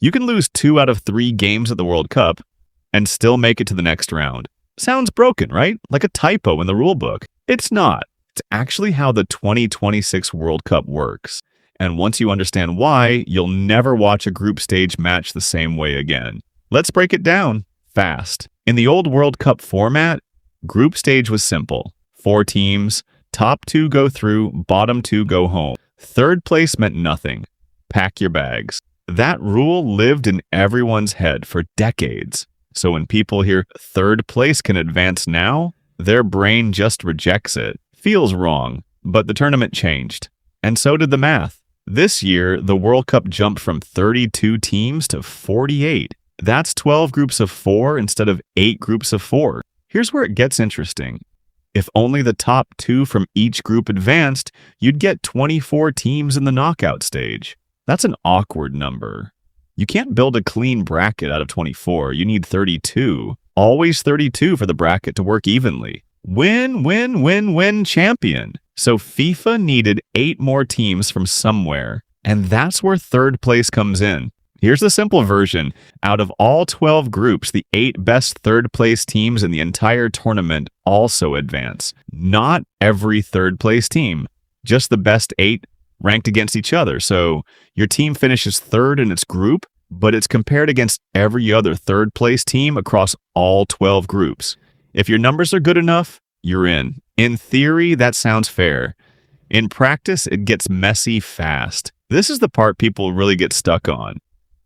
You can lose 2 out of 3 games at the World Cup and still make it to the next round. Sounds broken, right? Like a typo in the rulebook. It's not. It's actually how the 2026 World Cup works. And once you understand why, you'll never watch a group stage match the same way again. Let's break it down fast. In the old World Cup format, group stage was simple. 4 teams, top 2 go through, bottom 2 go home. Third place meant nothing. Pack your bags. That rule lived in everyone's head for decades. So when people hear third place can advance now, their brain just rejects it. Feels wrong, but the tournament changed. And so did the math. This year, the World Cup jumped from 32 teams to 48. That's 12 groups of 4 instead of 8 groups of 4. Here's where it gets interesting. If only the top 2 from each group advanced, you'd get 24 teams in the knockout stage. That's an awkward number. You can't build a clean bracket out of 24. You need 32. Always 32 for the bracket to work evenly. Win, win, win, win, champion. So FIFA needed 8 more teams from somewhere, and that's where third place comes in. Here's the simple version. Out of all 12 groups, the 8 best third place teams in the entire tournament also advance. Not every third place team, just the best 8 ranked against each other. So your team finishes third in its group, but it's compared against every other third place team across all 12 groups. If your numbers are good enough, you're in. In theory, that sounds fair. In practice, it gets messy fast. This is the part people really get stuck on.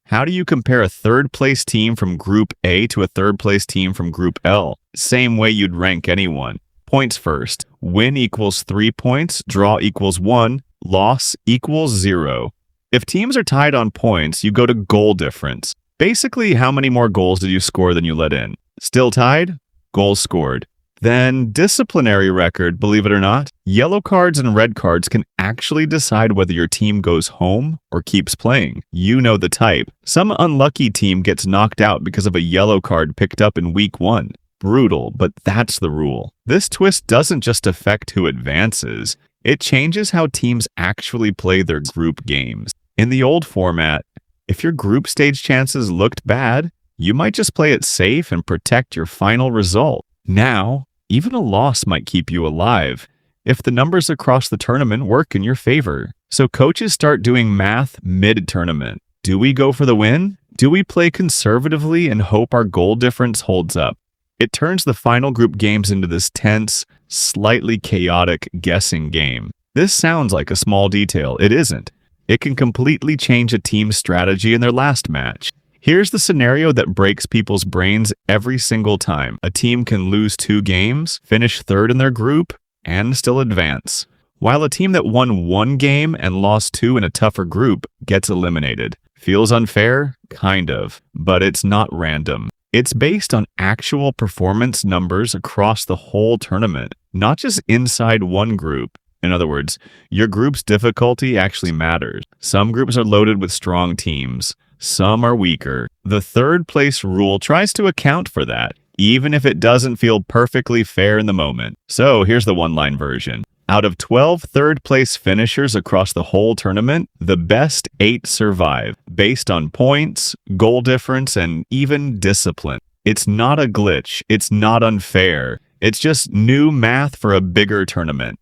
How do you compare a third place team from Group A to a third place team from Group L? Same way you'd rank anyone. Points first. Win equals 3 points, draw equals 1, loss equals 0. If teams are tied on points, you go to goal difference. Basically, how many more goals did you score than you let in? Still tied? Goals scored. Then disciplinary record, believe it or not. Yellow cards and red cards can actually decide whether your team goes home or keeps playing. You know the type. Some unlucky team gets knocked out because of a yellow card picked up in week 1. Brutal, but that's the rule. This twist doesn't just affect who advances. It changes how teams actually play their group games. In the old format, if your group stage chances looked bad, you might just play it safe and protect your final result. Now, even a loss might keep you alive if the numbers across the tournament work in your favor. So coaches start doing math mid-tournament. Do we go for the win? Do we play conservatively and hope our goal difference holds up? It turns the final group games into this tense, slightly chaotic guessing game. This sounds like a small detail. It isn't. It can completely change a team's strategy in their last match. Here's the scenario that breaks people's brains every single time. A team can lose 2 games, finish third in their group, and still advance, while a team that won 1 game and lost 2 in a tougher group gets eliminated. Feels unfair? Kind of, but it's not random. It's based on actual performance numbers across the whole tournament, not just inside one group. In other words, your group's difficulty actually matters. Some groups are loaded with strong teams. Some are weaker. The third place rule tries to account for that, even if it doesn't feel perfectly fair in the moment. So here's the one-line version. Out of 12 third place finishers across the whole tournament, the best 8 survive, based on points, goal difference, and even discipline. It's not a glitch. It's not unfair. It's just new math for a bigger tournament.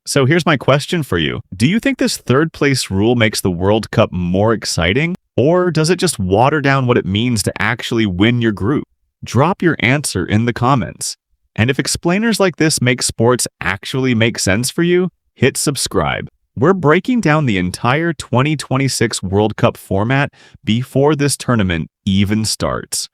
So here's my question for you. Do you think this third place rule makes the World Cup more exciting? Or does it just water down what it means to actually win your group? Drop your answer in the comments. And if explainers like this make sports actually make sense for you, hit subscribe. We're breaking down the entire 2026 World Cup format before this tournament even starts.